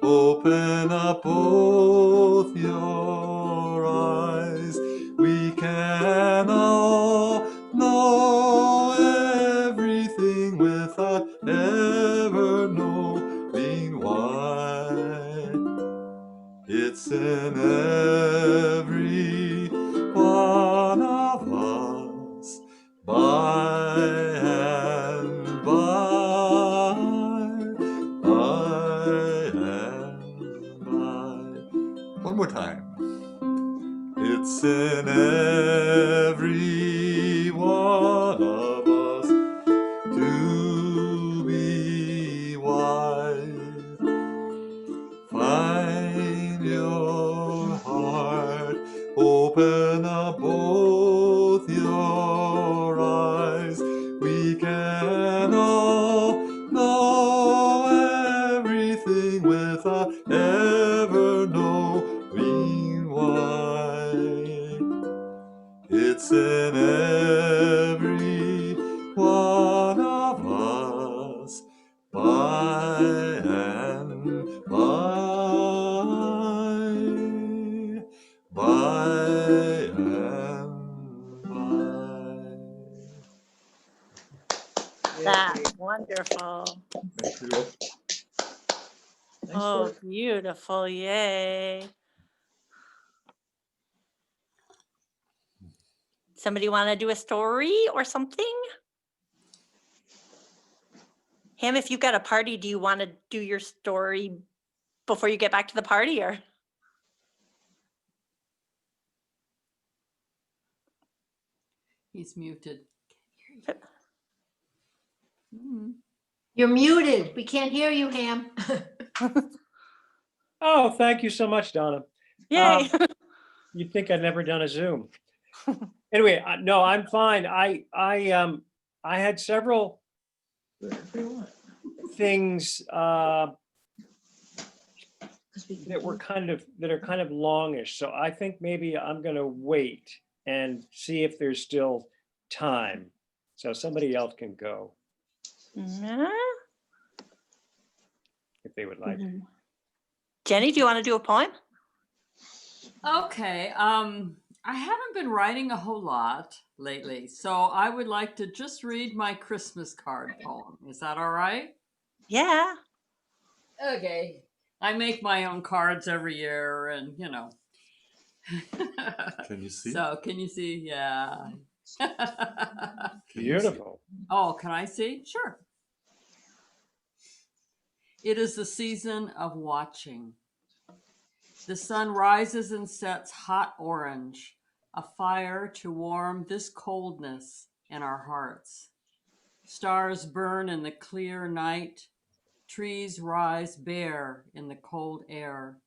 Open up both your eyes. We can all know everything without ever knowing why. It's in every one of us, by and by and by. One more time. It's in every one of us to be wise. Find your heart, open up both your eyes. We can all know everything without ever knowing why. It's in every one of us, by and by and by. That's wonderful. Thank you. Oh, beautiful. Yay. Somebody want to do a story or something? Ham, if you've got a party, do you want to do your story before you get back to the party, or? He's muted. You're muted. We can't hear you, Ham. Oh, thank you so much, Donna. Yay. You'd think I'd never done a Zoom. Anyway, no, I'm fine. I had several things that are kind of longish. So I think maybe I'm going to wait and see if there's still time. So somebody else can go if they would like. Jenny, do you want to do a poem? Okay. I haven't been writing a whole lot lately, so I would like to just read my Christmas card poem. Is that all right? Yeah. Okay. I make my own cards every year, and you know. Can you see? So, can you see? Yeah. Beautiful. Oh, can I see? Sure. It is the season of watching. The sun rises and sets hot orange, a fire to warm this coldness in our hearts. Stars burn in the clear night. Trees rise bare in the cold air,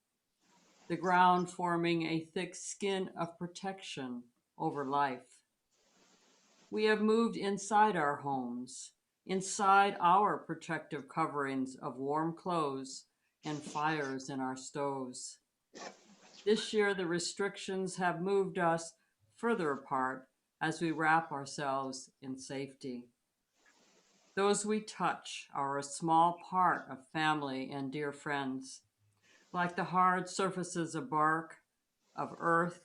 the ground forming a thick skin of protection over life. We have moved inside our homes, inside our protective coverings of warm clothes and fires in our stoves. This year, the restrictions have moved us further apart as we wrap ourselves in safety. Those we touch are a small part of family and dear friends. Like the hard surfaces of bark, of earth,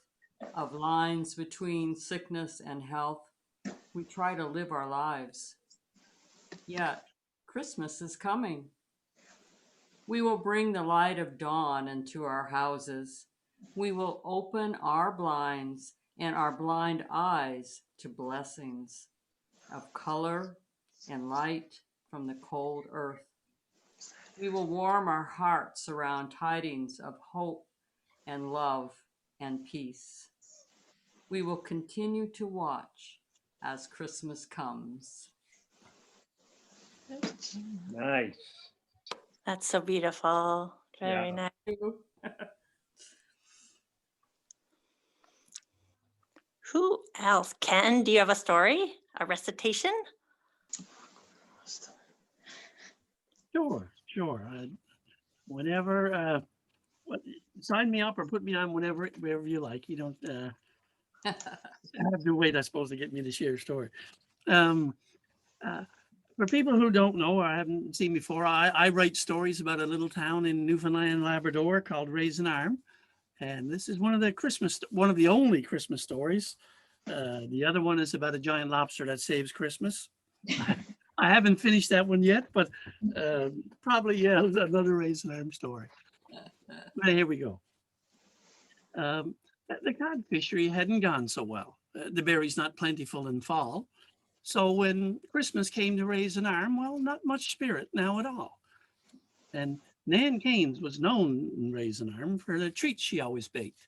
of lines between sickness and health, we try to live our lives. Yet, Christmas is coming. We will bring the light of dawn into our houses. We will open our blinds and our blind eyes to blessings of color and light from the cold earth. We will warm our hearts around tidings of hope and love and peace. We will continue to watch as Christmas comes. Nice. That's so beautiful. Very nice. Who else? Ken, do you have a story? A recitation? Sure. Whenever, sign me up or put me on wherever you like. You don't have to wait, I suppose, to get me to share a story. For people who don't know or haven't seen before, I write stories about a little town in Newfoundland and Labrador called Raisin Arm. And this is one of the only Christmas stories. The other one is about a giant lobster that saves Christmas. I haven't finished that one yet, but probably, yeah, another Raisin Arm story. But here we go. The cod fishery hadn't gone so well. The berries not plentiful in fall. So when Christmas came to Raisin Arm, well, not much spirit now at all. And Nan Keynes was known in Raisin Arm for the treats she always baked.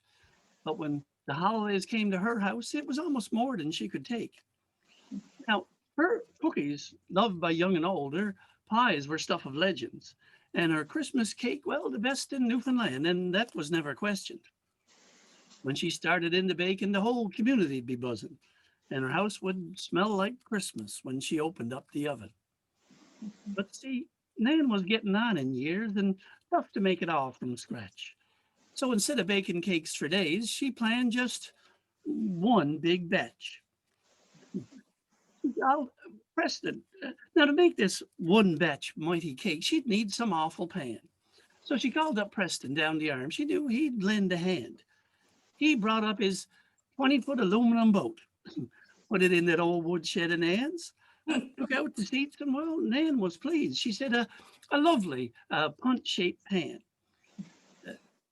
But when the holidays came to her house, it was almost more than she could take. Now, her cookies, loved by young and old, her pies were stuff of legends. And her Christmas cake, well, the best in Newfoundland, and that was never questioned. When she started in the baking, the whole community'd be buzzing. And her house would smell like Christmas when she opened up the oven. But see, Nan was getting on in years and tough to make it all from scratch. So instead of baking cakes for days, she planned just one big batch. Preston, now to make this one batch mighty cake, she'd need some awful pan. So she called up Preston down the arm. She knew he'd lend a hand. He brought up his 20-foot aluminum boat, put it in that old woodshed of Nan's, took out the seats, and well, Nan was pleased. She said a lovely punch-shaped pan.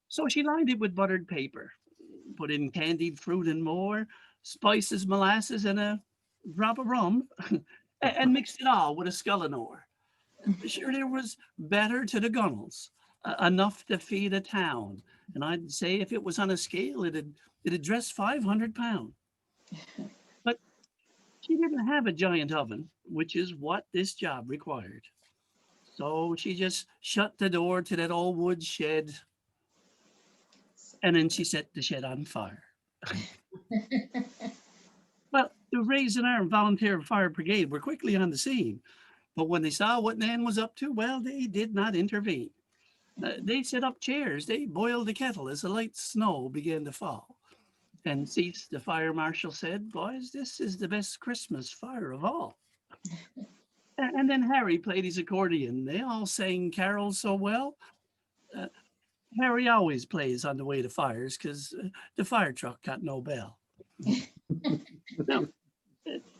So she lined it with buttered paper, put in candied fruit and more, spices, molasses, and a drop of rum, and mixed it all with a scullinor. Sure, there was batter to the gunnels, enough to feed a town. And I'd say if it was on a scale, it'd dress 500 pounds. But she didn't have a giant oven, which is what this job required. So she just shut the door to that old wood shed, and then she set the shed on fire. Well, the Raisin Arm Volunteer Fire Brigade were quickly on the scene, but when they saw what Nan was up to, well, they did not intervene. They set up chairs, they boiled the kettle as the light snow began to fall. And Cease, the fire marshal, said, "Boys, this is the best Christmas fire of all." And then Harry played his accordion. They all sang carols so well. Harry always plays on the way to fires because the fire truck got no bell. Now,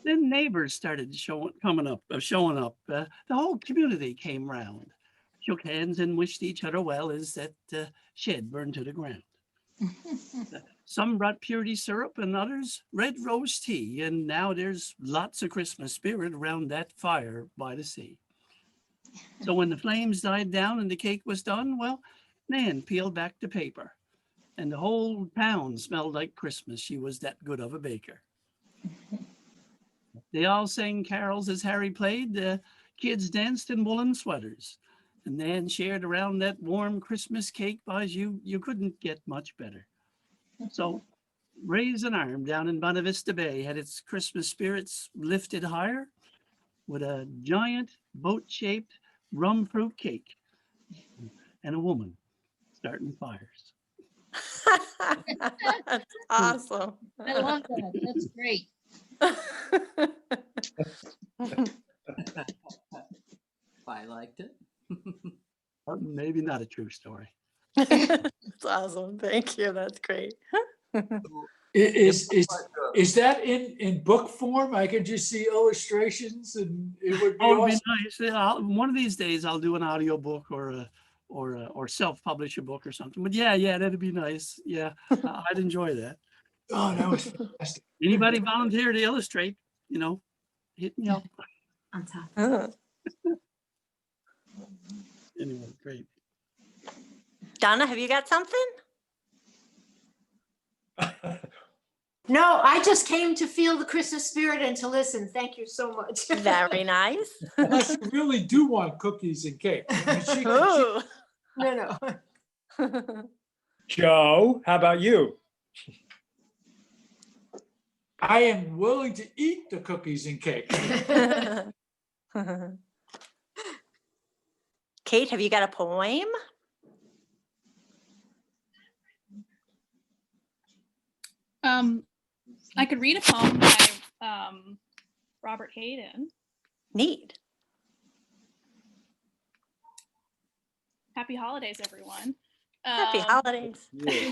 then neighbors started showing up. The whole community came round, shook hands, and wished each other well as that shed burned to the ground. Some brought purity syrup and others red rose tea, and now there's lots of Christmas spirit around that fire by the sea. So when the flames died down and the cake was done, well, Nan peeled back the paper, and the whole town smelled like Christmas. She was that good of a baker. They all sang carols as Harry played. The kids danced in woolen sweaters, and Nan shared around that warm Christmas cake, boys. You couldn't get much better. So Raisin Arm down in Bonavista Vista Bay had its Christmas spirits lifted higher with a giant boat-shaped rum fruit cake and a woman starting fires. That's awesome. I love that. That's great. I liked it. Maybe not a true story. That's awesome. Thank you. That's great. Is that in book form? I could just see illustrations and it would be Oh, it'd awesome. be nice. One of these days I'll do an audio book or self-publish a book or something. But yeah, that'd be nice. Yeah, I'd enjoy that. Oh, that was fantastic. Anybody volunteer to illustrate, hit me up. On top. Anyway, great. Donna, have you got something? No, I just came to feel the Christmas spirit and to listen. Thank you so much. Very nice. Unless you really do want cookies and cake. I mean, Ooh. No. Joe, how about you? I am willing to eat the cookies and cake. Kate, have you got a poem? I could read a poem by Robert Hayden. Neat. Happy holidays, everyone. Happy holidays. Yeah.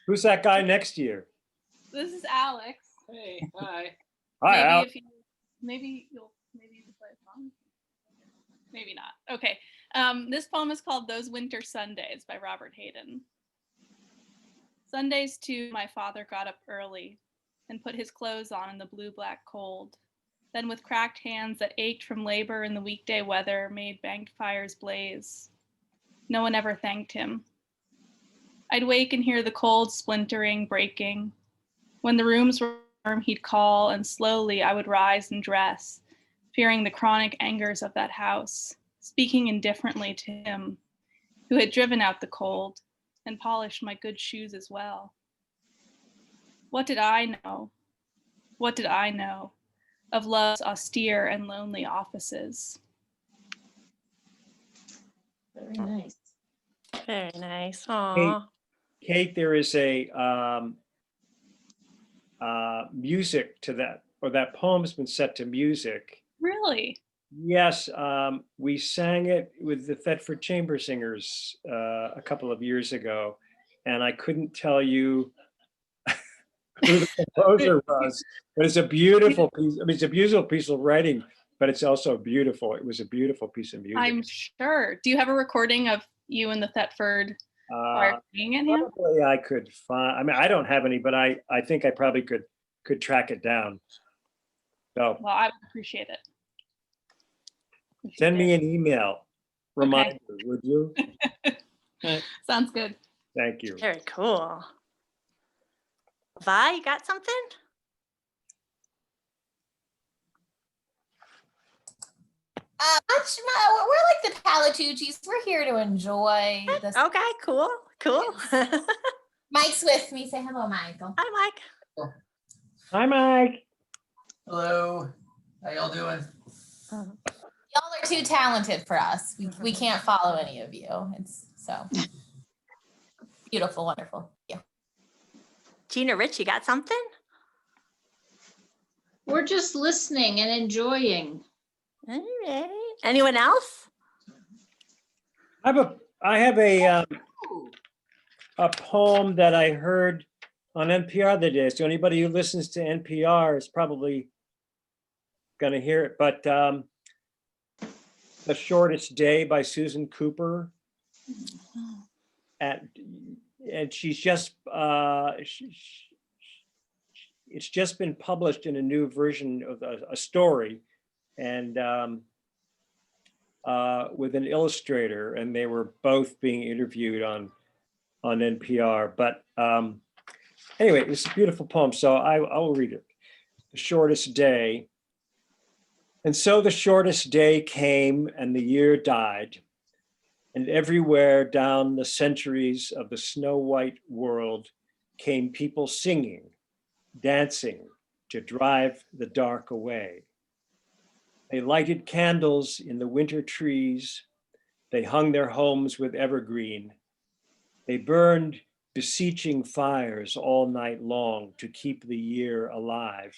Who's that guy next to you? This is Alex. Hey, hi. Hi, maybe Al. if you maybe you can play a song. Maybe not. Okay. This poem is called Those Winter Sundays by Robert Hayden. Sundays too, my father got up early and put his clothes on in the blue-black cold. Then with cracked hands that ached from labor in the weekday weather, made banked fires blaze. No one ever thanked him. I'd wake and hear the cold splintering, breaking. When the rooms were warm, he'd call, and slowly I would rise and dress, fearing the chronic angers of that house, speaking indifferently to him, who had driven out the cold and polished my good shoes as well. What did I know? What did I know of love's austere and lonely offices? Very nice. Very nice. Aw. Kate, there is a music to that, or that poem's been set to music. Really? Yes, we sang it with the Thetford Chamber Singers a couple of years ago, and I couldn't tell you who the composer was, but it's a beautiful piece. I mean, it's a beautiful piece of writing, but it's also beautiful. It was a beautiful piece of music. I'm sure. Do you have a recording of you and the Thetford choir singing it, Ham? Probably I could find. I mean, I don't have any, but I think I probably could track it down. So Well, I would appreciate it. If you send me did. an email reminder, would you? Sounds good. Thank you. Very cool. Vi, you got something? We're like the Palatucci's. We're here to enjoy this. Okay, cool, cool. Hi, Mike's with me. Say hello, Michael. Mike. Hi, Mike. Hello. How y'all doing? Y'all are too talented for us. We can't follow any of you. It's so beautiful, wonderful. Yeah. Gina Rich, you got something? We're just listening and enjoying. All right. Anyone else? I have a poem that I heard on NPR the other day. So anybody who listens to NPR is probably going to hear it. But The Shortest Day by Susan Cooper. And she's just it's just been published in a new version of a story, and with an illustrator, and they were both being interviewed on NPR. But anyway, it's a beautiful poem, so I will read it. The Shortest Day. And so the shortest day came, and the year died. And everywhere down the centuries of the snow-white world came people singing, dancing to drive the dark away. They lighted candles in the winter trees. They hung their homes with evergreen. They burned beseeching fires all night long to keep the year alive.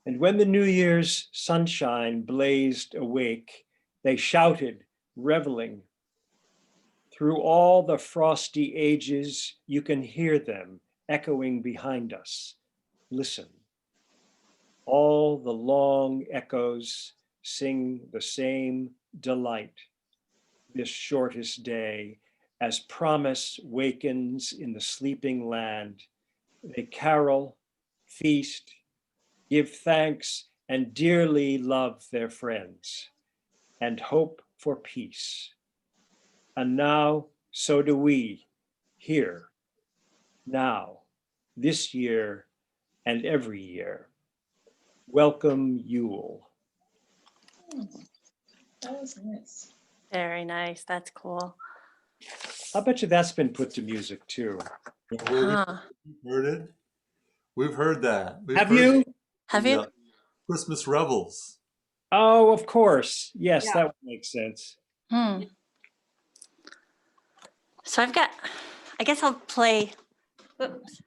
And when the New Year's sunshine blazed awake, they shouted, reveling. Through all the frosty ages, you can hear them echoing behind us. Listen. All the long echoes sing the same delight this shortest day, as promise wakens in the sleeping land. They carol, feast, give thanks, and dearly love their friends, and hope for peace. And now, so do we, here, now, this year, and every year. Welcome, Yule. That was nice. Very nice. That's cool. I bet you that's been put to music too. Huh. We've heard it. We've heard that. Have you? Have you? Christmas revels. Oh, of course. Yes, Yeah. that would make sense. So I guess I'll play. Oops.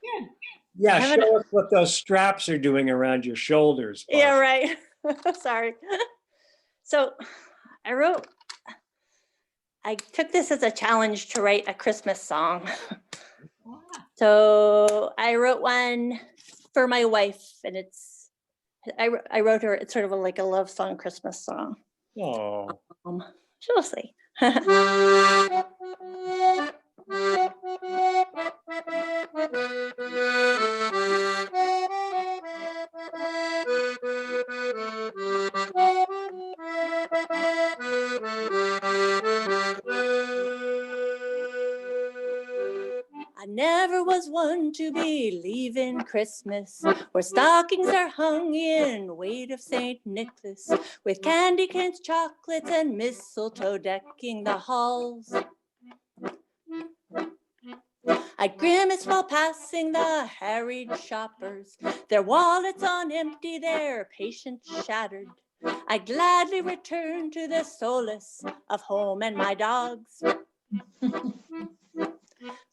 Yeah, I haven't- show us what those straps are doing around your shoulders. Yeah, Bob. right. Sorry. So I wrote I took this as a challenge to write a Christmas song. So I wrote one for my wife, and I wrote her, it's sort of like a love song, Christmas song. Oh, She'll see. I never was one to believe in Christmas, where stockings are hung in weight of St. Nicholas, with candy canes, chocolates, and mistletoe decking the halls. I'd grimace while passing the harried shoppers, their wallets on empty, their patience shattered. I'd gladly return to the solace of home and my dogs.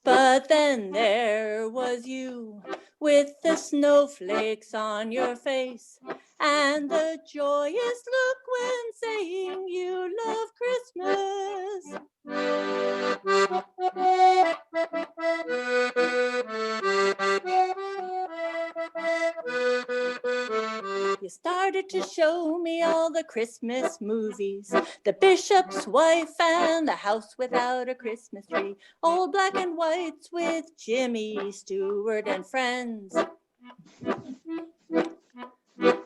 But then there was you, with the snowflakes on your face, and the joyous look when saying you love Christmas. You started to show me all the Christmas movies, The Bishop's Wife and The House Without a Christmas Tree, old black and whites with Jimmy Stewart and friends,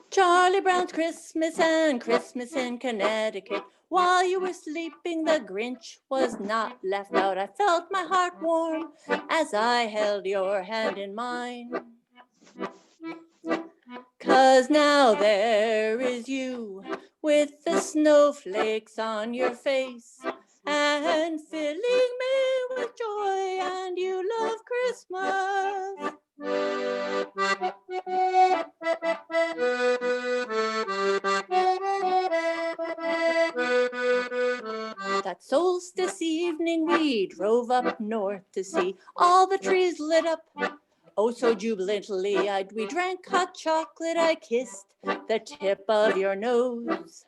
Charlie Brown's Christmas and Christmas in Connecticut. While you were sleeping, the Grinch was not left out. I felt my heart warm as I held your hand in mine. 'Cause now there is you, with the snowflakes on your face, and filling me with joy, and you love Christmas. That solstice evening we drove up north to see all the trees lit up, oh so jubilantly. We drank hot chocolate, I kissed the tip of your nose.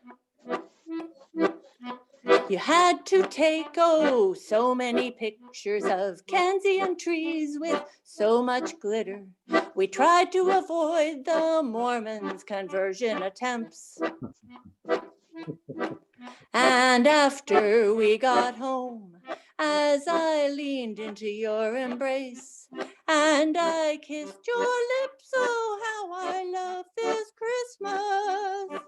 You had to take, oh, so many pictures of Kansian trees with so much glitter. We tried to avoid the Mormons' conversion attempts. And after we got home, as I leaned into your embrace, and I kissed your lips, oh, how I love this Christmas.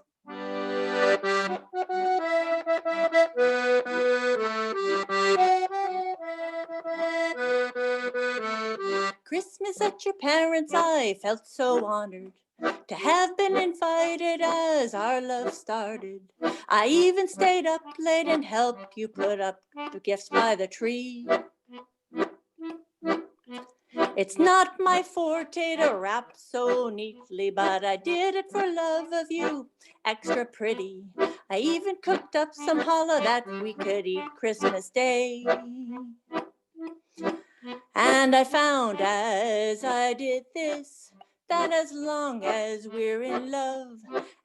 Christmas at your parents', I felt so honored to have been invited as our love started. I even stayed up late and helped you put up the gifts by the tree. It's not my forte to wrap so neatly, but I did it for love of you, extra pretty. I even cooked up some challah that we could eat Christmas Day. And I found as I did this, that as long as we're in love,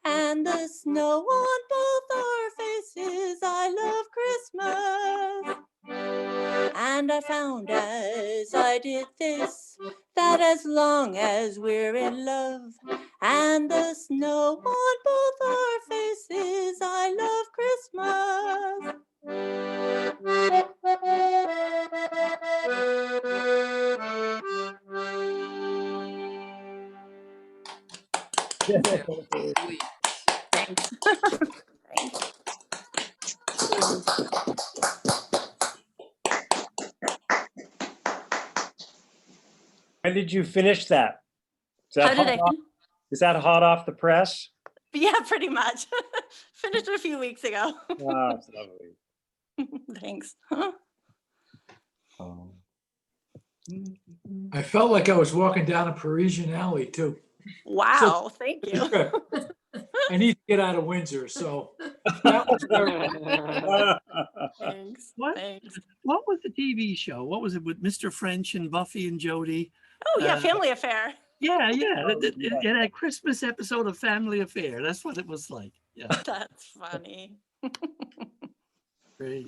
and the snow on both our faces, I love Christmas. And I found as I did this, that as long as we're in love, and the snow on both our faces, I love Christmas. Thanks. when did you finish that? How did I? Is that hot off the press? Yeah, pretty much. Finished it a few weeks ago. Oh, it's lovely. Thanks. Oh. I felt like I was walking down a Parisian alley too. Wow, thank you. I need to get out of Windsor, so that was very Thanks. What? Thanks. What was the TV show? What was it with Mr. French and Buffy and Jody? Oh yeah, Family Affair. Yeah. It had a Christmas episode of Family Affair. That's what it was like. Yeah, That's funny. great.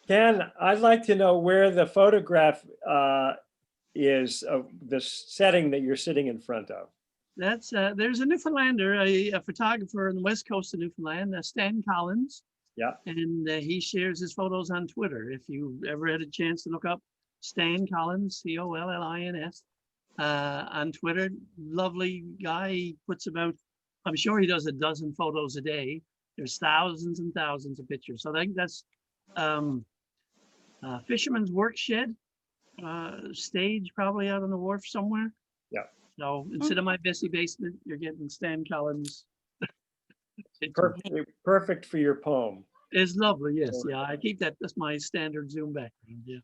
Ken, I'd like to know where the photograph is of the setting that you're sitting in front of. That's there's a Newfoundlander, a photographer on the west coast of Newfoundland, Stan Collins. Yeah. And he shares his photos on Twitter. If you ever had a chance to look up Stan Collins, Collins, on Twitter, lovely guy. He puts about, I'm sure he does a dozen photos a day. There's thousands and thousands of pictures. So I think that's Fisherman's Work Shed stage, probably out on the wharf somewhere. Yeah. So instead of my Bessie basement, you're getting Stan Collins. Perfect for your poem. It's lovely, yes. Yeah, I keep that. That's my standard Zoom background. Yeah.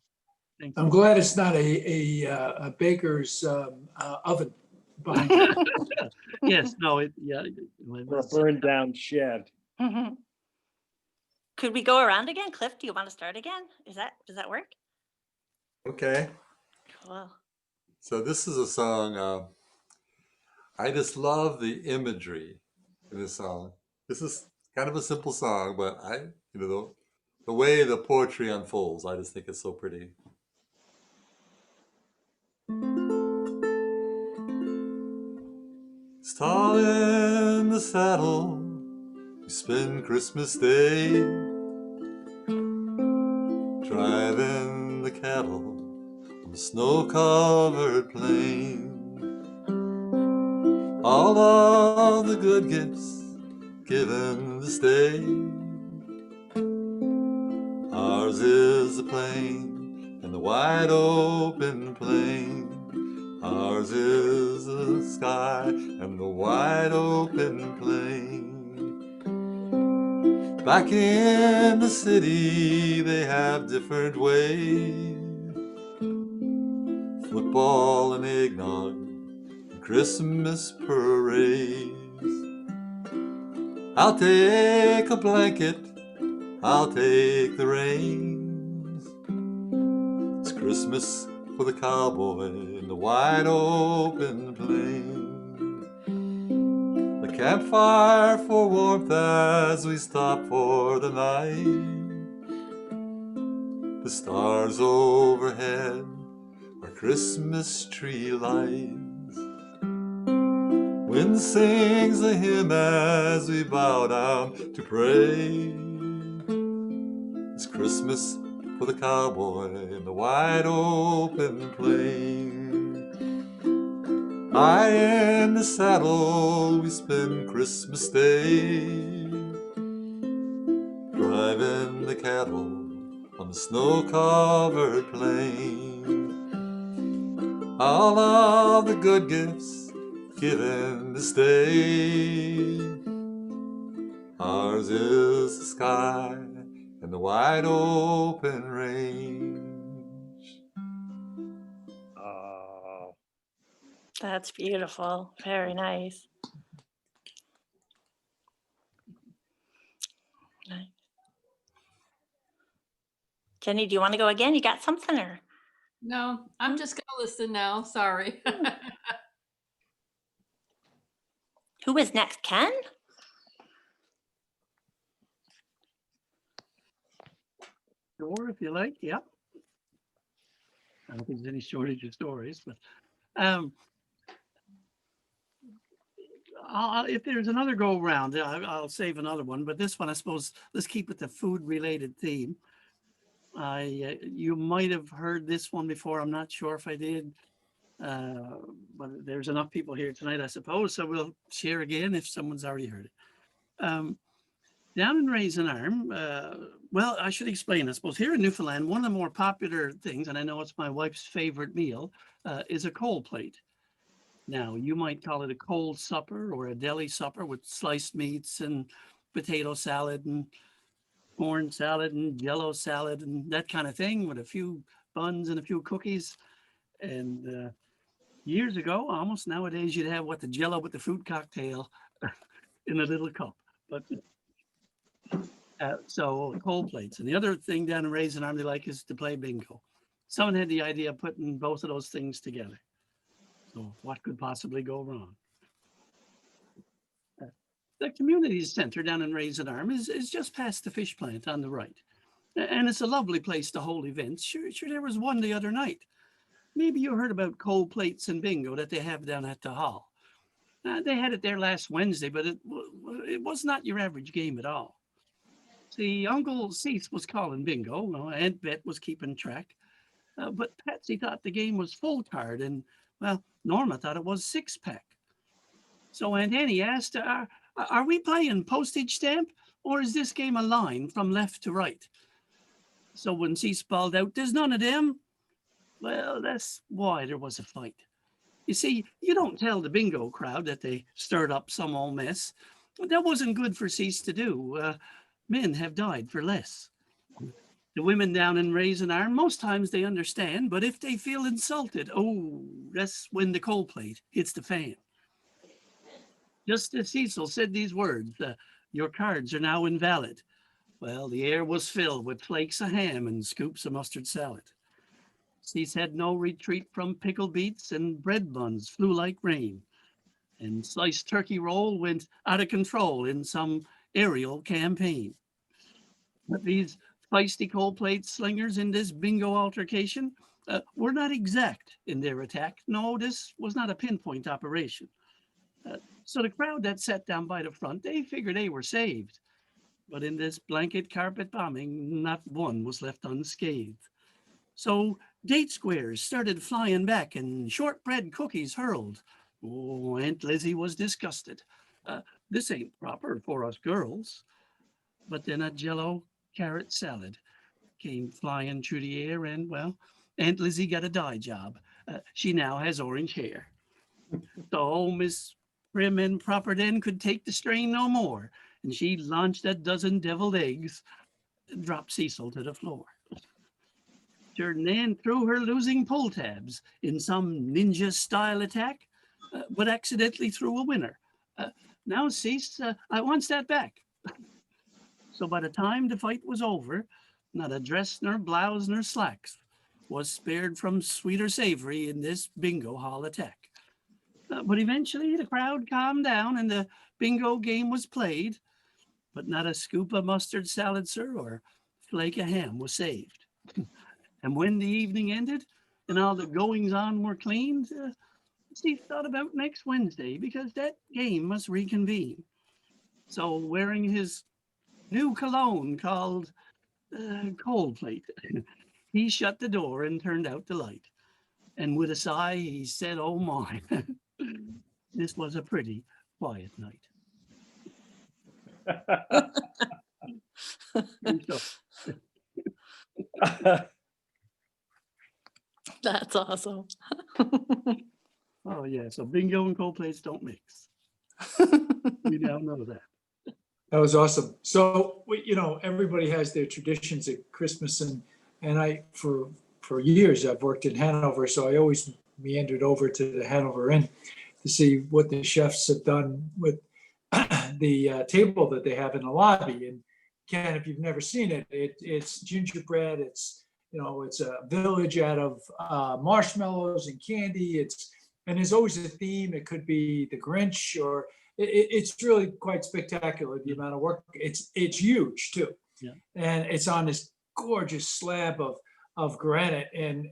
Thank you. I'm glad it's not a baker's oven behind it. Yes, no, yeah. Or a burned down shed. Could we go around again? Cliff, do you want to start again? Does that work? Okay. Cool. So this is a song. I just love the imagery in this song. This is kind of a simple song, but the way the poetry unfolds, I just think it's so pretty. Tall in the saddle, we spend Christmas Day driving the cattle on the snow-covered plain. All of the good gifts given this day. Ours is the plain and the wide open plain. Ours is the sky and the wide open plain. Back in the city they have different ways. Football and eggnog and Christmas parades. I'll take a blanket, I'll take the reins. It's Christmas for the cowboy in the wide open plain. The campfire for warmth as we stop for the night. The stars overhead are Christmas tree lights. Wind sings a hymn as we bow down to pray. It's Christmas for the cowboy in the wide open plain. High in the saddle we spend Christmas Day, driving the cattle on the snow-covered plain. All of the good gifts given this day. Ours is the sky and the wide open range. Oh, That's beautiful. Very nice. Nice. Jenny, do you want to go again? You got something or? No, I'm just gonna listen now. Sorry. Who is next? Ken? Sure, if you like. Yep. I don't think there's any shortage of stories, but if there's another go around, I'll save another one. But this one, I suppose, let's keep with the food-related theme. You might have heard this one before. I'm not sure if I did, but there's enough people here tonight, I suppose. So we'll share again if someone's already heard it. Down in Raisin Arm, well, I should explain, I suppose, here in Newfoundland, one of the more popular things, and I know it's my wife's favorite meal, is a cold plate. Now, you might call it a cold supper or a deli supper with sliced meats and potato salad and corn salad and Jello salad and that kind of thing, with a few buns and a few cookies. And years ago, almost nowadays, you'd have the Jello with the fruit cocktail in a little cup. But so cold plates. And the other thing down in Raisin Arm they like is to play bingo. Someone had the idea of putting both of those things together. So what could possibly go wrong? The community center down in Raisin Arm is just past the fish plant on the right. And it's a lovely place to hold events. Sure, there was one the other night. Maybe you heard about cold plates and bingo that they have down at the hall. They had it there last Wednesday, but it was not your average game at all. See, Uncle Cease was calling bingo. Well, Aunt Bet was keeping track. But Patsy thought the game was full card, and, well, Norma thought it was six pack. So Aunt Annie asked, are we playing postage stamp, or is this game a line from left to right? So when Cease bawled out, there's none of them, well, that's why there was a fight. You see, you don't tell the bingo crowd that they stirred up some old mess. That wasn't good for Cease to do. Men have died for less. The women down in Raisin Iron, most times they understand, but if they feel insulted, oh, that's when the cold plate hits the fan. Just as Cecil said these words, your cards are now invalid. Well, the air was filled with flakes of ham and scoops of mustard salad. Cease had no retreat from pickled beets, and bread buns flew like rain. And sliced turkey roll went out of control in some aerial campaign. But these feisty cold plate slingers in this bingo altercation were not exact in their attack. No, this was not a pinpoint operation. So the crowd that sat down by the front, they figured they were saved. But in this blanket carpet bombing, not one was left unscathed. So date squares started flying back and shortbread cookies hurled. Oh, Aunt Lizzie was disgusted. This ain't proper for us girls. But then a Jell-O carrot salad came flying through the air, and, well, Aunt Lizzie got a dye job. She now has orange hair. So Miss Prim and Proper then could take the strain no more, and she launched a dozen deviled eggs, dropped Cecil to the floor. Nan threw her losing pull tabs in some ninja style attack, but accidentally threw a winner. Now Cease, I wants that back. So by the time the fight was over, not a dress nor blouse nor slacks was spared from sweet or savory in this bingo hall attack. But eventually the crowd calmed down and the bingo game was played, but not a scoop of mustard salad, sir, or flake of ham was saved. And when the evening ended and all the goings on were cleaned, Steve thought about next Wednesday because that game must reconvene. So wearing his new cologne called Cold Plate, he shut the door and turned out the light. And with a sigh, he said, oh my, this was a pretty quiet night. That's awesome. Oh yeah, so bingo and cold plates don't mix. We now know that. That was awesome. So, everybody has their traditions at Christmas, and I, for years, I've worked in Hanover, so I always meandered over to the Hanover Inn to see what the chefs have done with the table that they have in the lobby. And Ken, if you've never seen it, it's gingerbread. It's a village out of marshmallows and candy. And there's always a theme. It could be the Grinch, or it's really quite spectacular, the amount of work. It's huge too. Yeah. And it's on this gorgeous slab of granite, and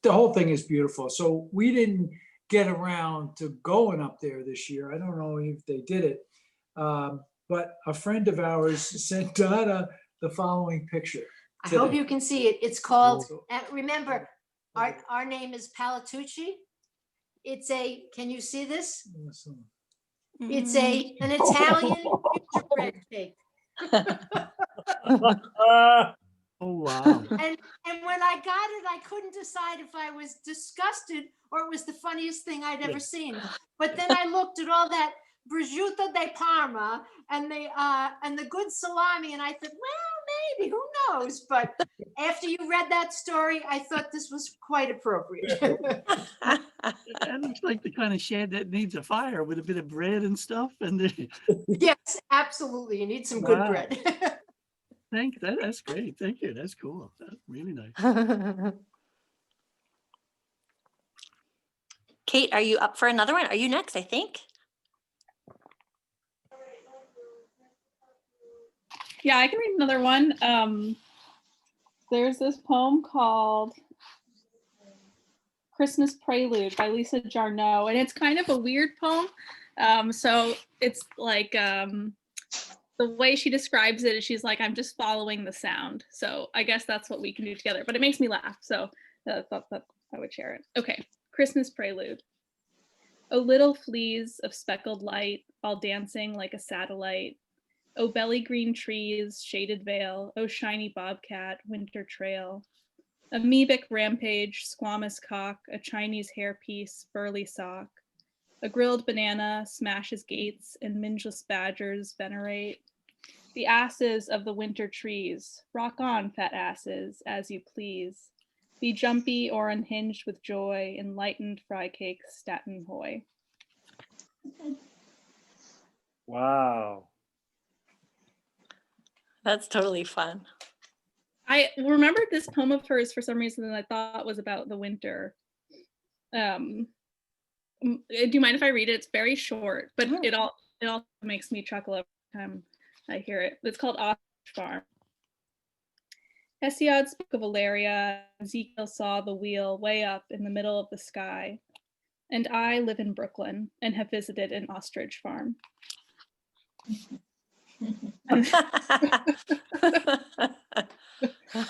the whole thing is beautiful. So we didn't get around to going up there this year. I don't know if they did it, but a friend of ours sent Donna the following picture. I hope you can see it. It's called, remember, our name is Palatucci. It's can you see this? It's an Italian gingerbread cake. Oh, wow. And when I got it, I couldn't decide if I was disgusted or it was the funniest thing I'd ever seen. But then I looked at all that prosciutto di Parma and the good salami, and I thought, well, maybe, who knows? But after you read that story, I thought this was quite appropriate. That looks like the kind of shed that needs a fire with a bit of bread and stuff. And yes, absolutely. You need some good Wow. bread. Thank you. That's great. Thank you. That's cool. That's really nice. Kate, are you up for another one? Are you next, I think? Yeah, I can read another one. There's this poem called Christmas Prelude by Lisa Jarnow, and it's kind of a weird poem. So it's like the way she describes it is she's like, I'm just following the sound. So I guess that's what we can do together, but it makes me laugh. So I thought that I would share it. Okay, Christmas Prelude. Oh, little fleas of speckled light, all dancing like a satellite. Oh, belly green trees, shaded veil. Oh, shiny bobcat, winter trail. Amoebic rampage, squamous cock, a Chinese hairpiece, burly sock. A grilled banana smashes gates, and mingeless badgers venerate. The asses of the winter trees, rock on, fat asses, as you please. Be jumpy or unhinged with joy, enlightened fry cakes, Staten Hoy. Wow. That's totally fun. I remembered this poem of hers for some reason that I thought was about the winter. Do you mind if I read it? It's very short, but it all makes me chuckle every time I hear it. It's called Ostrich Farm. Hesiod spoke of Valeria. Ezekiel saw the wheel way up in the middle of the sky. And I live in Brooklyn and have visited an ostrich farm.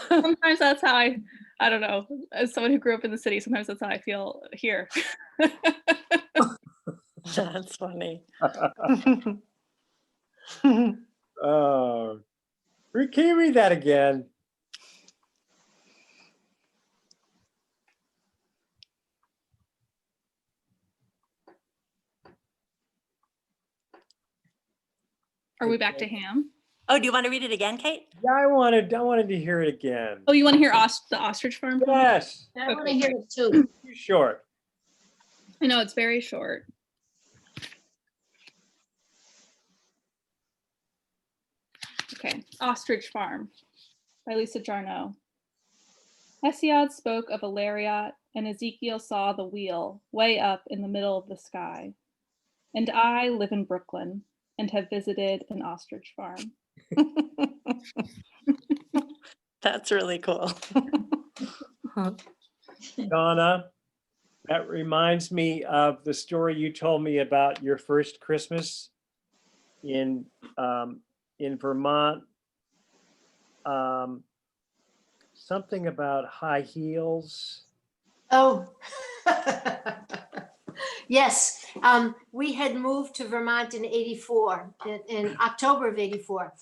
Sometimes that's how I don't know, as someone who grew up in the city, sometimes that's how I feel here. That's funny. Oh, can you read that again? Are we back to Ham? Oh, do you want to read it again, Kate? Yeah, I wanted to hear it again. Oh, you want to hear the ostrich farm? Yes. I want to hear it too. Too short. I know, it's very short. Okay, Ostrich Farm by Lisa Jarnow. Hesiod spoke of a lariat, and Ezekiel saw the wheel way up in the middle of the sky. And I live in Brooklyn and have visited an ostrich farm. That's really cool. Donna, that reminds me of the story you told me about your first Christmas in Vermont. Something about high heels. Oh, yes. We had moved to Vermont in '84, in October of '84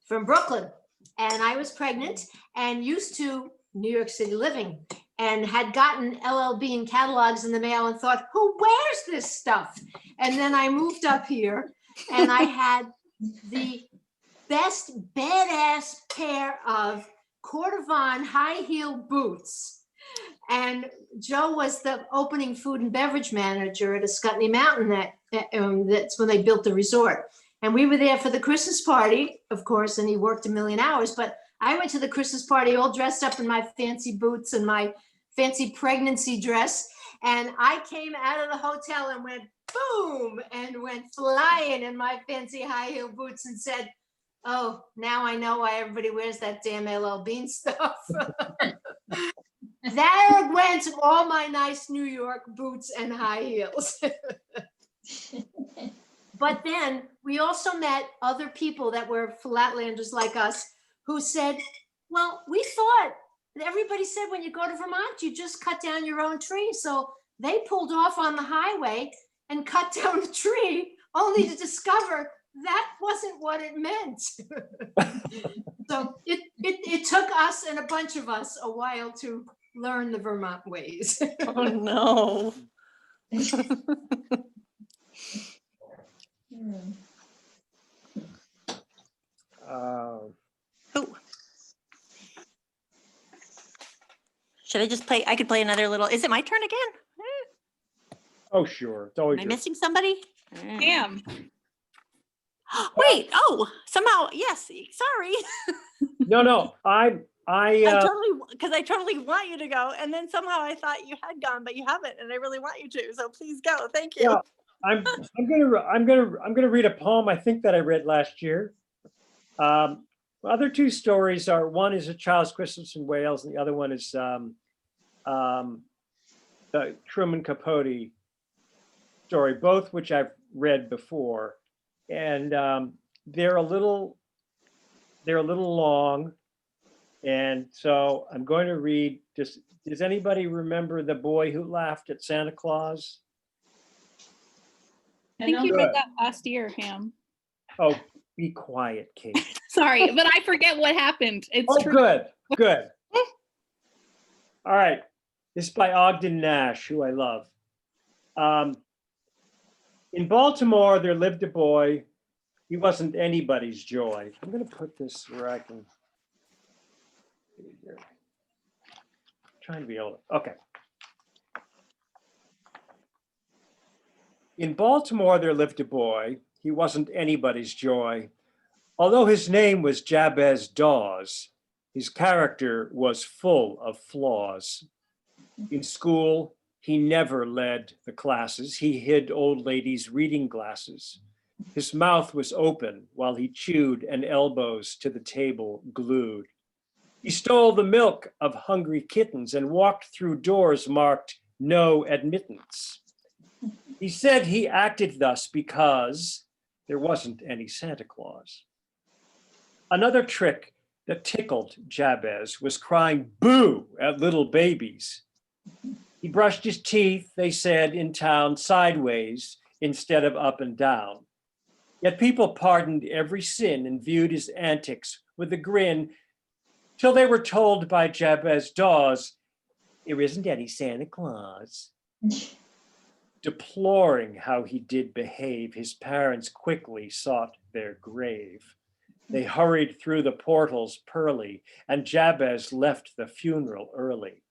from Brooklyn. And I was pregnant and used to New York City living and had gotten LL Bean catalogs in the mail and thought, who wears this stuff? And then I moved up here and I had the best badass pair of Cordovan high heel boots. And Joe was the opening food and beverage manager at a Scutney Mountain that's when they built the resort. And we were there for the Christmas party, of course, and he worked a million hours, but I went to the Christmas party all dressed up in my fancy boots and my fancy pregnancy dress. And I came out of the hotel and went boom and went flying in my fancy high heel boots and said, oh, now I know why everybody wears that damn LL Bean stuff. There went all my nice New York boots and high heels. But then we also met other people that were flatlanders like us who said, well, we thought everybody said when you go to Vermont, you just cut down your own tree. So they pulled off on the highway and cut down a tree only to discover that wasn't what it meant. So it took us and a bunch of us a while to learn the Vermont ways. Oh no. Ooh. Should I just play? I could play another little. Is it my turn again? Oh, sure. It's always Am I missing somebody? Ham. Wait. Oh, somehow. Yes. Sorry. No. I totally want you to go, and then somehow I thought you had gone, but you haven't, and I really want you to. So please go. Thank you. Yeah, I'm gonna read a poem I think that I read last year. Other two stories are, one is A Child's Christmas in Wales, and the other one is the Truman Capote story, both which I've read before, and they're a little long, and so I'm going to read. Does anybody remember The Boy Who Laughed at Santa Claus? I think you read that last year, Ham. Oh, be quiet, Kate. Sorry, but I forget what happened. It's true. Good. All right, this is by Ogden Nash, who I love. In Baltimore, there lived a boy. He wasn't anybody's joy. I'm going to put this where I can. Trying to be able to. Okay. In Baltimore, there lived a boy. He wasn't anybody's joy. Although his name was Jabez Dawes, his character was full of flaws. In school, he never led the classes. He hid old ladies' reading glasses. His mouth was open while he chewed and elbows to the table glued. He stole the milk of hungry kittens and walked through doors marked no admittance. He said he acted thus because there wasn't any Santa Claus. Another trick that tickled Jabez was crying boo at little babies. He brushed his teeth, they said, in town sideways instead of up and down. Yet people pardoned every sin and viewed his antics with a grin till they were told by Jabez Dawes, there isn't any Santa Claus. Deploring how he did behave, his parents quickly sought their grave. They hurried through the portals pearly, and Jabez left the funeral early.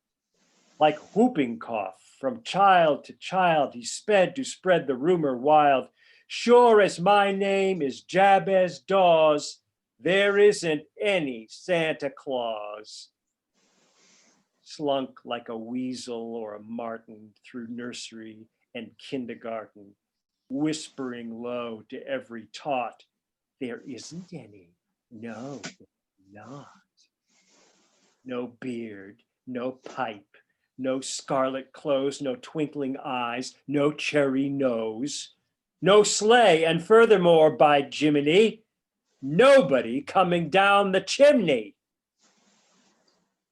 Like whooping cough, from child to child, he sped to spread the rumor wild. Sure as my name is Jabez Dawes, there isn't any Santa Claus. Slunk like a weasel or a martin through nursery and kindergarten, whispering low to every tot, there isn't any, no, not. No beard, no pipe, no scarlet clothes, no twinkling eyes, no cherry nose, no sleigh, and furthermore, by Jiminy, nobody coming down the chimney.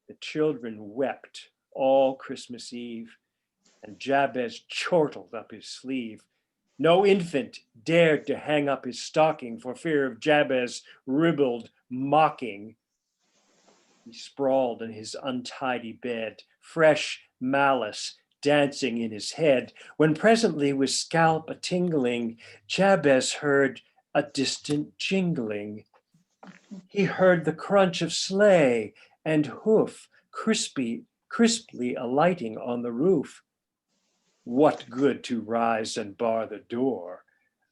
The children wept all Christmas Eve, and Jabez chortled up his sleeve. No infant dared to hang up his stocking for fear of Jabez ribald mocking. He sprawled in his untidy bed, fresh malice dancing in his head, when presently with scalp a-tingling, Jabez heard a distant jingling. He heard the crunch of sleigh and hoof crisply alighting on the roof. What good to rise and bar the door?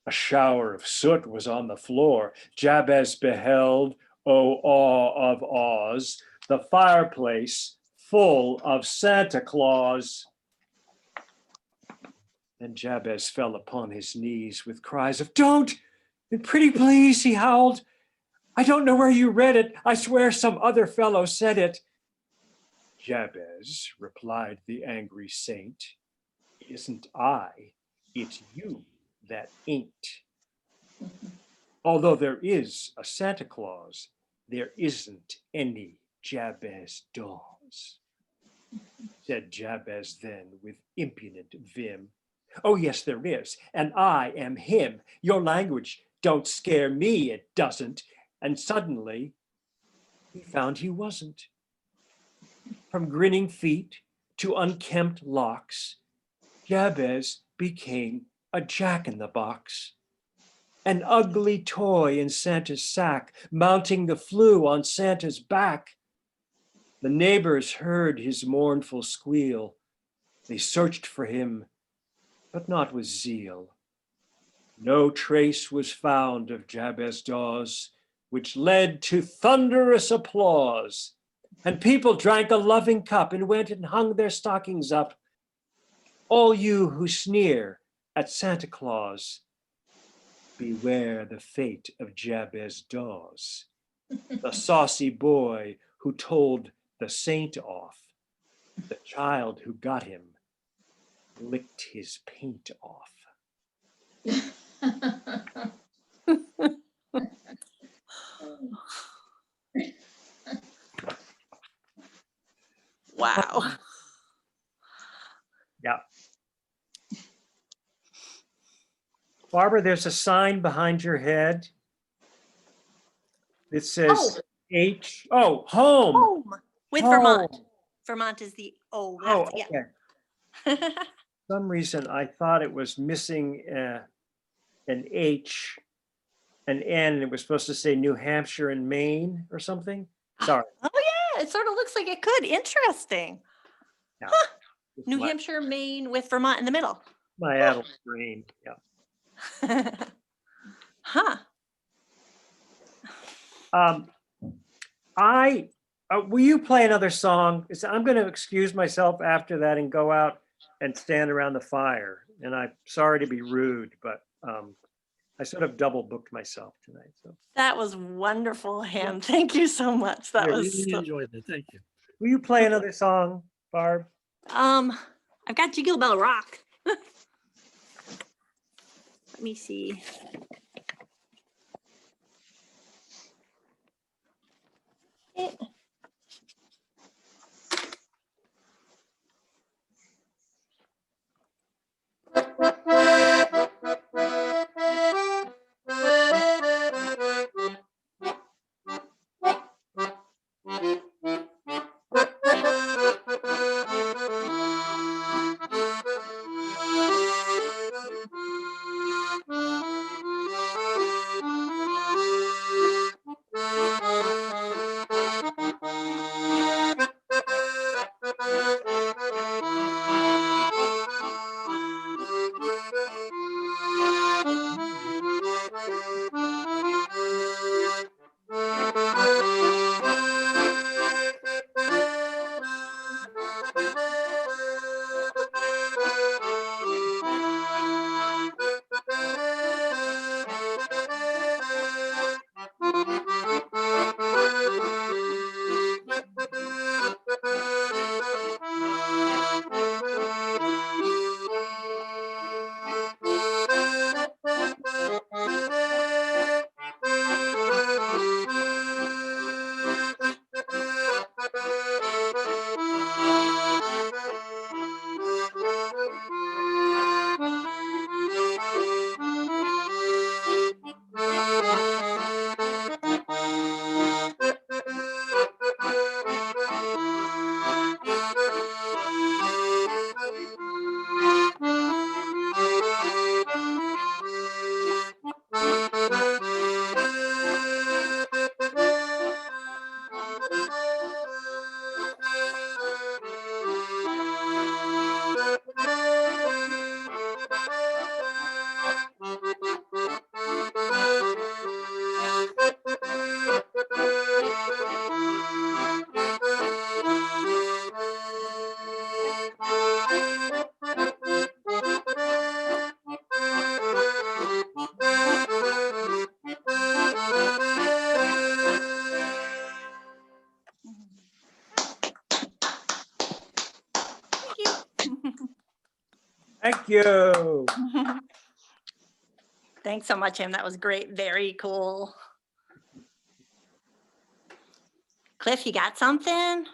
A shower of soot was on the floor. Jabez beheld, O awe of awes, the fireplace full of Santa Claus. Then Jabez fell upon his knees with cries of, don't, and pretty please, he howled. I don't know where you read it. I swear some other fellow said it. Jabez, replied the angry saint, isn't I, it's you that ain't. Although there is a Santa Claus, there isn't any Jabez Dawes, said Jabez then with impudent vim. Oh yes, there is, and I am him. Your language don't scare me, it doesn't. And suddenly, he found he wasn't. From grinning feet to unkempt locks, Jabez became a jack-in-the-box, an ugly toy in Santa's sack, mounting the flu on Santa's back. The neighbors heard his mournful squeal. They searched for him, but not with zeal. No trace was found of Jabez Dawes, which led to thunderous applause. And people drank a loving cup and went and hung their stockings up. All you who sneer at Santa Claus, beware the fate of Jabez Dawes. The saucy boy who told the saint off. The child who got him licked his paint off. Wow. Yeah. Barbara, there's a sign behind your head. It says H. Oh, home. Home with Home. Vermont. Vermont is the Oh, that's okay. yeah. For some reason, I thought it was missing an H, an N. And it was supposed to say New Hampshire and Maine or something. Sorry. Oh yeah, it sort of looks like it could. Interesting. Yeah. Huh. It's New my, Hampshire, Maine with Vermont in the middle. my adult brain. Yeah. Huh. Will you play another song? I'm going to excuse myself after that and go out and stand around the fire. And I'm sorry to be rude, but I sort of double booked myself tonight. So That was wonderful, Ham. Thank you so much. That I was really so, enjoyed it. Thank you. will you play another song, Barb? I've got Jingle Bell Rock. Let me see. Thank you. Thanks so much, Ham. That was great. Very cool. Cliff, you got something?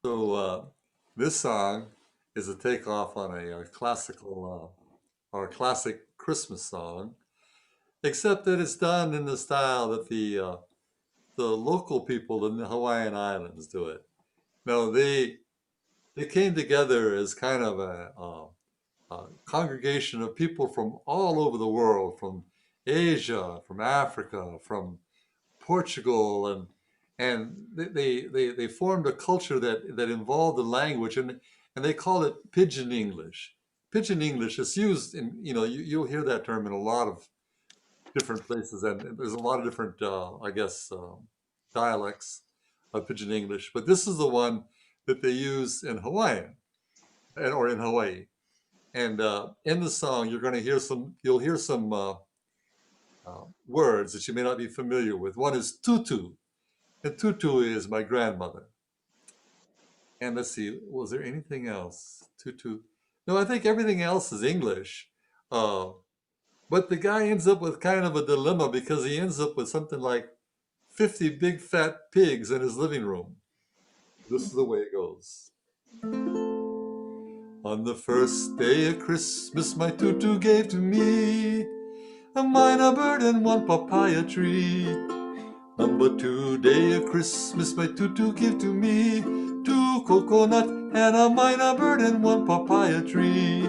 So this song is a takeoff on a classical or a classic Christmas song, except that it's done in the style that the local people in the Hawaiian Islands do it. No, they came together as kind of a congregation of people from all over the world, from Asia, from Africa, from Portugal, and they formed a culture that involved the language, and they call it Pidgin English. Pidgin English is used in, you'll hear that term in a lot of different places, and there's a lot of different I guess dialects of Pidgin English, but this is the one that they use in Hawaiian or in Hawaii. And in the song, you'll hear some words that you may not be familiar with. One is tutu, and tutu is my grandmother. And let's see, was there anything else? Tutu. No, I think everything else is English. But the guy ends up with kind of a dilemma because he ends up with something like 50 big fat pigs in his living room. This is the way it goes. On the first day of Christmas, my tutu gave to me a minor bird and one papaya tree. Number 2 day of Christmas, my tutu give to me 2 coconut and a minor bird and 1 papaya tree.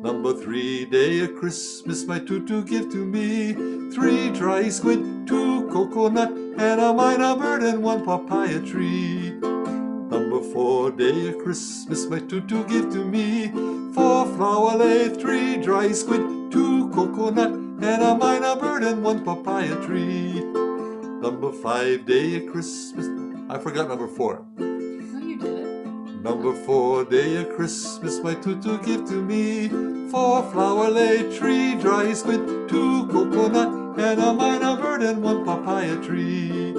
Number 3 day of Christmas, my tutu give to me 3 dry squid, 2 coconut and a minor bird and 1 papaya tree. Number 4 day of Christmas, my tutu give to me 4 flower lay, 3 dry squid, 2 coconut and a minor bird and 1 papaya tree. Number 5 day of Christmas, I forgot number 4. No, you did it. Number 4 day of Christmas, my tutu give to me 4 flower lay, 3 dry squid, 2 coconut and a minor bird and 1 papaya tree.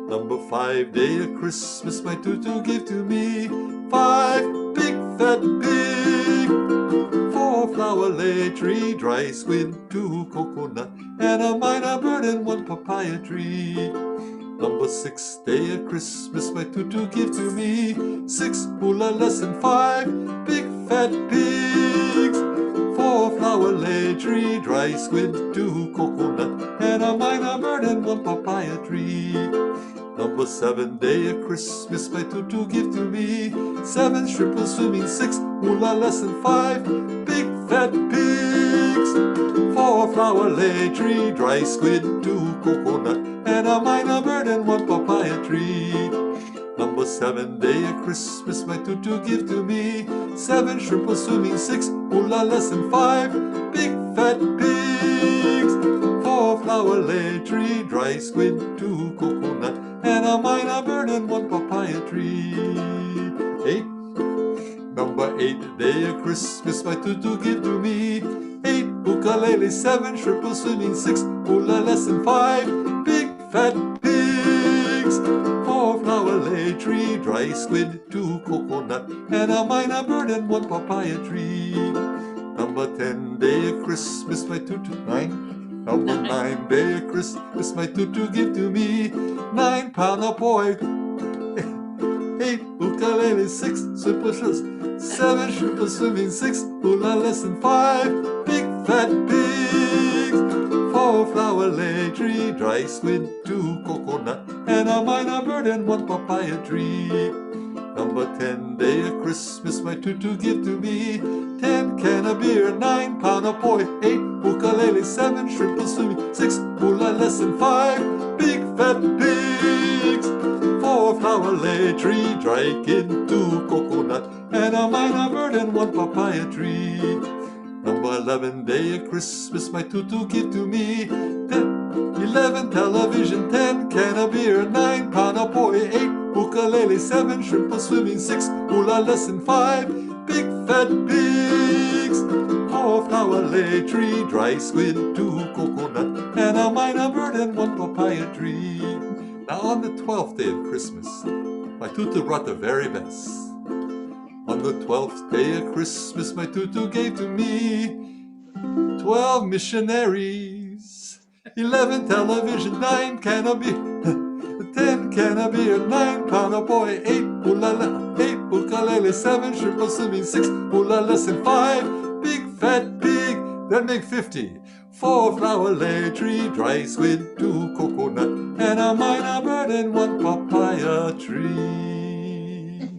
Number 5 day of Christmas, my tutu give to me 5 big fat pig, 4 flower lay, 3 dry squid, 2 coconut and a minor bird and 1 papaya tree. Number 6 day of Christmas, my tutu give to me 6 hula less than 5 big fat pigs, 4 flower lay, 3 dry squid, 2 coconut and a minor bird and 1 papaya tree. Number 7 day of Christmas, my tutu give to me 7 shrimp swimming, 6 hula less than 5 big fat pigs, 4 flower lay, 3 dry squid, 2 coconut and a minor bird and 1 papaya tree. Number 7 day of Christmas, my tutu give to me 7 shrimp swimming, 6 hula less than 5 big fat pigs, 4 flower lay, 3 dry squid, 2 coconut and a minor bird and 1 papaya tree. 8. Number 8 day of Christmas, my tutu give to me 8 ukulele, 7 shrimp swimming, 6 hula less than 5 big fat pigs, 4 flower lay, 3 dry squid, 2 coconut and a minor bird and 1 papaya tree. Number 10 day of Christmas, my tutu 9. Number 9 day of Christmas, my tutu give to me 9 pounder boy, 8 ukulele, 6 simple shoes, 7 shrimp swimming, 6 hula less than 5 big fat pigs, 4 flower lay, 3 dry squid, 2 coconut and a minor bird and 1 papaya tree. Number 10 day of Christmas, my tutu give to me 10 can of beer, 9 pounder boy, 8 ukulele, 7 shrimp swimming, 6 hula less than 5 big fat pigs, 4 flower lay, 3 dry kid, 2 coconut and a minor bird and 1 papaya tree. Number 11 day of Christmas, my tutu give to me 11 television, 10 can of beer, 9 pounder boy, 8 ukulele, 7 shrimp swimming, 6 hula less than 5 big fat pigs, 4 flower lay, 3 dry squid, 2 coconut and a minor bird and 1 papaya tree. Now on the 12th day of Christmas, my tutu brought the very best. On the 12th day of Christmas, my tutu gave to me 12 missionaries, 11 television, 9 can of beer, 10 can of beer, 9 pounder boy, 8 ukulele, 7 shrimp swimming, 6 hula less than 5 big fat pig, that make 50. 4 flower lay, 3 dry squid, 2 coconut and a minor bird and 1 papaya tree.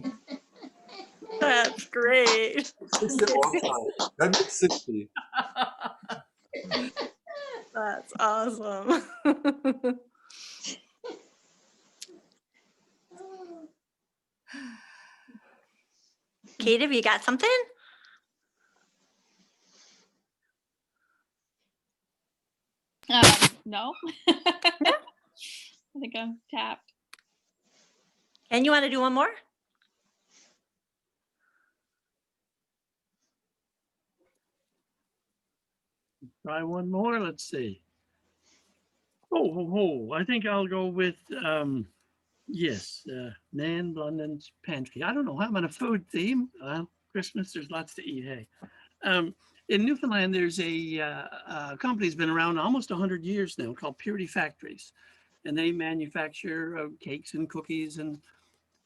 That's great. 60 all time. That makes 60. That's awesome. Kate, have you got something? No. I think I'm tapped. And you want to do one more? Try one more. Let's see. I think I'll go with yes, Nan Blunden's Pantry. I don't know. I'm on a food theme. Christmas, there's lots to eat. Hey, in Newfoundland, there's a company's been around almost 100 years now called Purity Factories, and they manufacture cakes and cookies and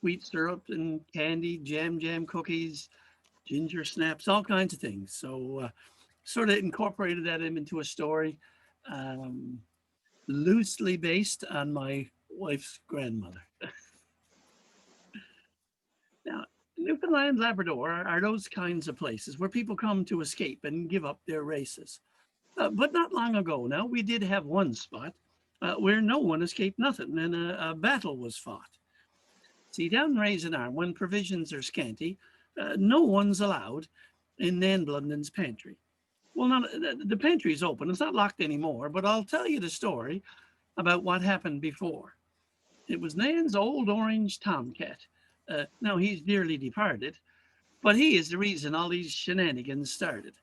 wheat syrup and candy, jam cookies, ginger snaps, all kinds of things. So sort of incorporated that into a story, um, loosely based on my wife's grandmother. Now, Newfoundland and Labrador are those kinds of places where people come to escape and give up their races. But not long ago now, we did have one spot where no one escaped nothing and a battle was fought. See, down Raisin Arm, when provisions are scanty, no one's allowed in Nan Blunden's pantry. Well, now, the pantry's open. It's not locked anymore, but I'll tell you the story about what happened before. It was Nan's old orange tomcat. Now, he's dearly departed, but he is the reason all these shenanigans started.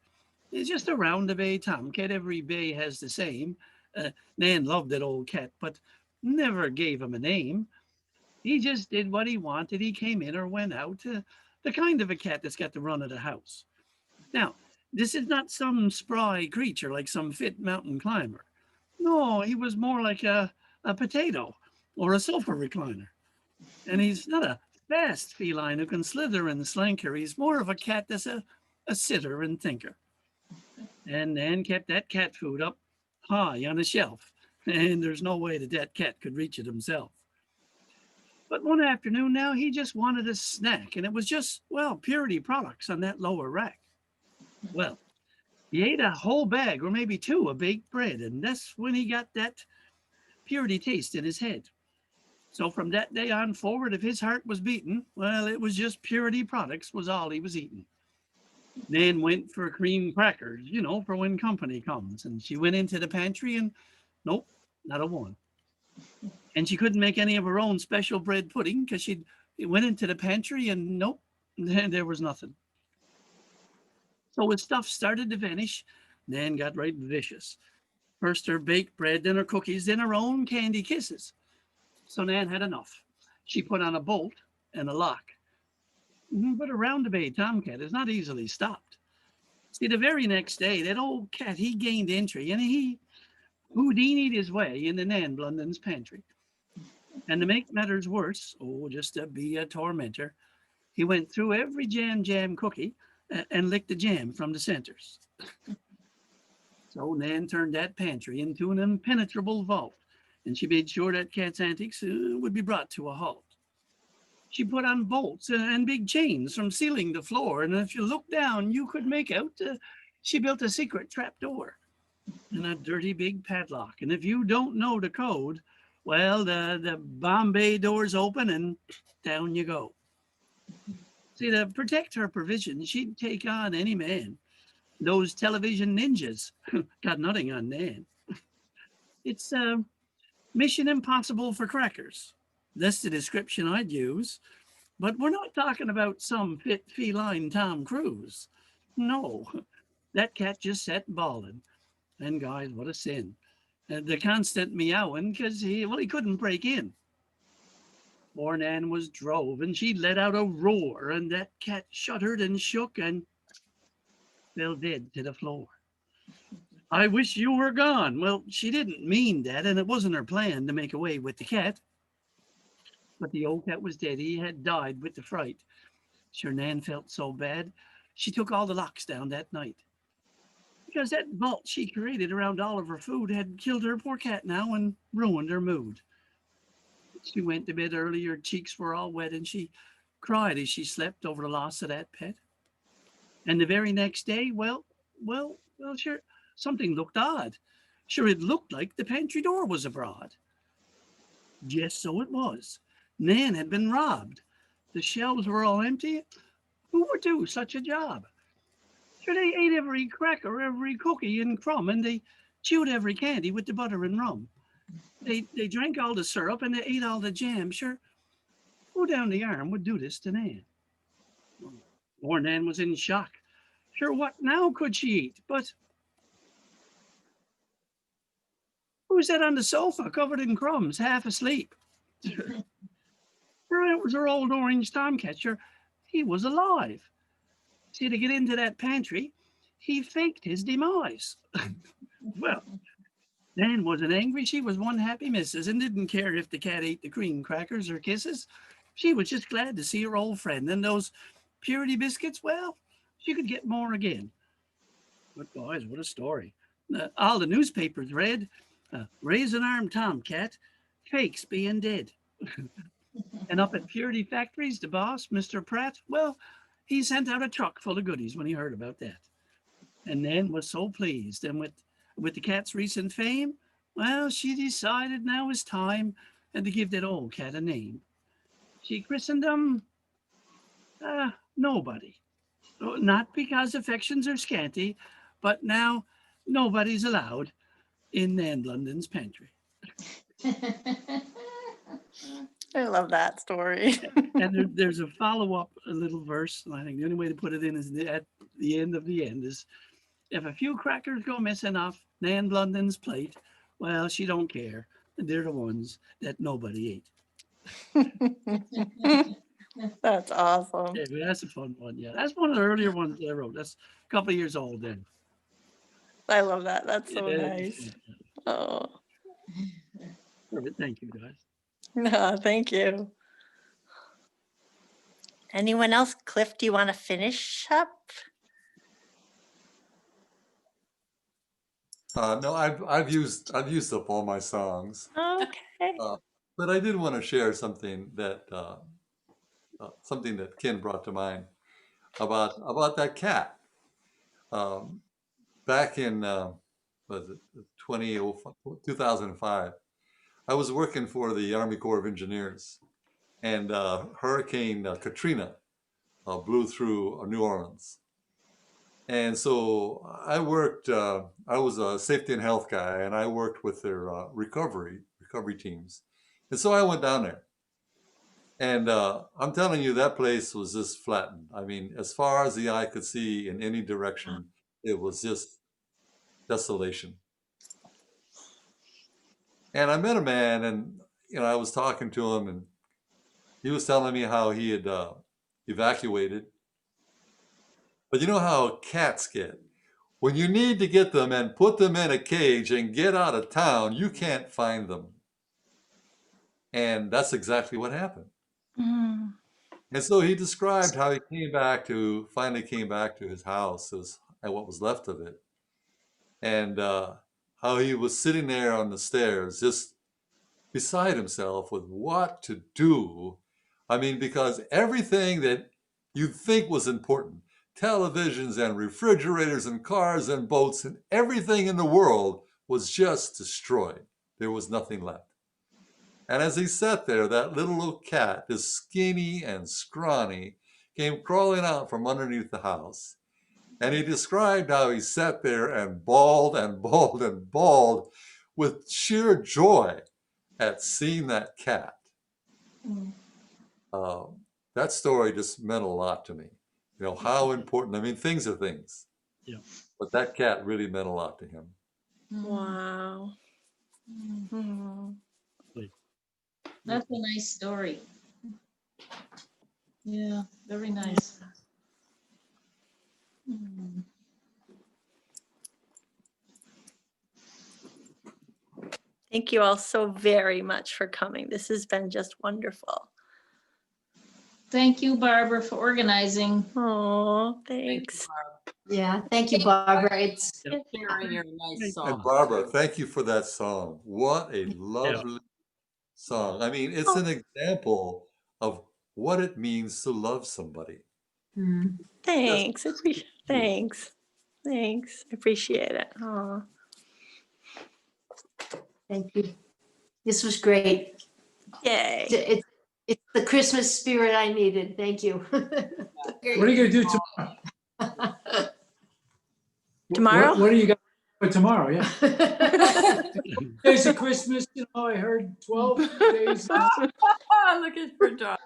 It's just a roundabout tomcat. Every bay has the same. Nan loved that old cat, but never gave him a name. He just did what he wanted. He came in or went out. The kind of a cat that's got the run of the house. Now, this is not some spry creature like some fit mountain climber. No, he was more like a potato or a sofa recliner. And he's not a fast feline who can slither and slanker. He's more of a cat that's a sitter and thinker. And Nan kept that cat food up high on a shelf, and there's no way that cat could reach it himself. But one afternoon now, he just wanted a snack, and it was just, well, Purity products on that lower rack. Well, he ate a whole bag or maybe two of baked bread, and that's when he got that Purity taste in his head. So from that day on forward, if his heart was beating, well, it was just Purity products was all he was eating. Nan went for cream crackers, for when company comes. And she went into the pantry and nope, not a one. And she couldn't make any of her own special bread pudding because she went into the pantry and nope, there was nothing. So when stuff started to vanish, Nan got right vicious. First her baked bread, then her cookies, then her own candy kisses. So Nan had enough. She put on a bolt and a lock. But a roundabout tomcat is not easily stopped. See, the very next day, that old cat, he gained entry and he Houdini'd his way into Nan Blunden's pantry. And to make matters worse, just to be a tormentor, he went through every jam cookie and licked the jam from the centers. So Nan turned that pantry into an impenetrable vault, and she made sure that cat's antics would be brought to a halt. She put on bolts and big chains from ceiling to floor, and if you looked down, you could make out she built a secret trap door and a dirty big padlock. And if you don't know the code, well, the Bombay doors open and down you go. See, to protect her provisions, she'd take on any man. Those television ninjas got nothing on Nan. It's mission impossible for crackers. That's the description I'd use. But we're not talking about some fit feline Tom Cruise. No, that cat just sat bawling. And guys, what a sin. The constant meowing because he couldn't break in. Poor Nan was drove and she let out a roar and that cat shuddered and shook and fell dead to the floor. I wish you were gone. Well, she didn't mean that, and it wasn't her plan to make away with the cat. But the old cat was dead. He had died with the fright. Sure, Nan felt so bad. She took all the locks down that night. Because that vault she created around all of her food had killed her poor cat now and ruined her mood. She went to bed early, her cheeks were all wet, and she cried as she slept over the loss of that pet. And the very next day, well, sure, something looked odd. Sure, it looked like the pantry door was abroad. Yes, so it was. Nan had been robbed. The shelves were all empty. Who would do such a job? Sure, they ate every cracker, every cookie and crumb, and they chewed every candy with the butter and rum. They drank all the syrup and they ate all the jam. Sure, who down the arm would do this to Nan? Poor Nan was in shock. Sure, what now could she eat? But Who's that on the sofa covered in crumbs, half asleep? Sure, it was her old orange tomcat. Sure, he was alive. See, to get into that pantry, he faked his demise. Well, Nan wasn't angry. She was one happy missus and didn't care if the cat ate the cream crackers or kisses. She was just glad to see her old friend. And those purity biscuits, well, she could get more again. But boys, what a story. All the newspapers read, Raisin Arm Tomcat fakes being dead. And up at Purity Factories, the boss, Mr. Pratt, well, he sent out a truck full of goodies when he heard about that. And Nan was so pleased. And with the cat's recent fame, well, she decided now is time and to give that old cat a name. She christened him Nobody. Not because affections are scanty, but now nobody's allowed in Nan London's pantry. I love that story. And there's a follow-up, a little verse. And I think the only way to put it in is at the end of the end is, if a few crackers go missing off Nan London's plate, well, she don't care. They're the ones that nobody ate. That's awesome. Yeah, that's a fun one. Yeah, that's one of the earlier ones I wrote. That's a couple of years old then. I love that. That's so Yeah, nice. Oh, perfect. Thank you, guys. no, thank you. Anyone else? Cliff, do you want to finish up? No, I've used up all my songs, Okay. but I did want to share something that Ken brought to mind about that cat. Back in was it 2005, I was working for the Army Corps of Engineers, and Hurricane Katrina blew through New Orleans. And so I worked, I was a safety and health guy, and I worked with their recovery teams. And so I went down there. And I'm telling you, that place was just flattened. I mean, as far as the eye could see in any direction, it was just desolation. And I met a man, and I was talking to him, and he was telling me how he had evacuated. But you know how cats get. When you need to get them and put them in a cage and get out of town, you can't find them. And that's exactly what happened. Mm. And so he described how he finally came back to his house and what was left of it. And how he was sitting there on the stairs, just beside himself with what to do. I mean, because everything that you'd think was important, televisions and refrigerators and cars and boats and everything in the world was just destroyed. There was nothing left. And as he sat there, that little cat, this skinny and scrawny, came crawling out from underneath the house. And he described how he sat there and bawled and bawled and bawled with sheer joy at seeing that cat. That story just meant a lot to me. How important, I mean, things are things. Yeah. But that cat really meant a lot to him. Wow. Mm. That's a nice story. Yeah, very nice. Thank you all so very much for coming. This has been just wonderful. Thank you, Barbara, for organizing. Oh, thanks. Yeah, thank you, Barbara. It's Sharing your nice song. And Barbara, thank you for that song. What a lovely song. I mean, it's an example of what it means to love somebody. Thanks. Thanks. Thanks. Appreciate it. Oh. thank you. This was great. Yay. It's the Christmas spirit I needed. Thank you. What are you gonna do tomorrow? Tomorrow? What are you gonna do tomorrow? Yeah. Days of Christmas, I heard 12 days. Looking for John.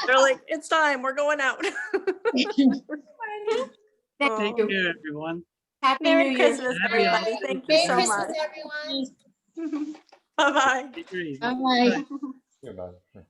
They're like, it's time. We're going out. Thank Take you. care, everyone. Happy Merry New Year. Christmas, Happy everybody. Thank you Merry so Christmas, much. everyone. Bye-bye. Crazy. Bye. Goodbye.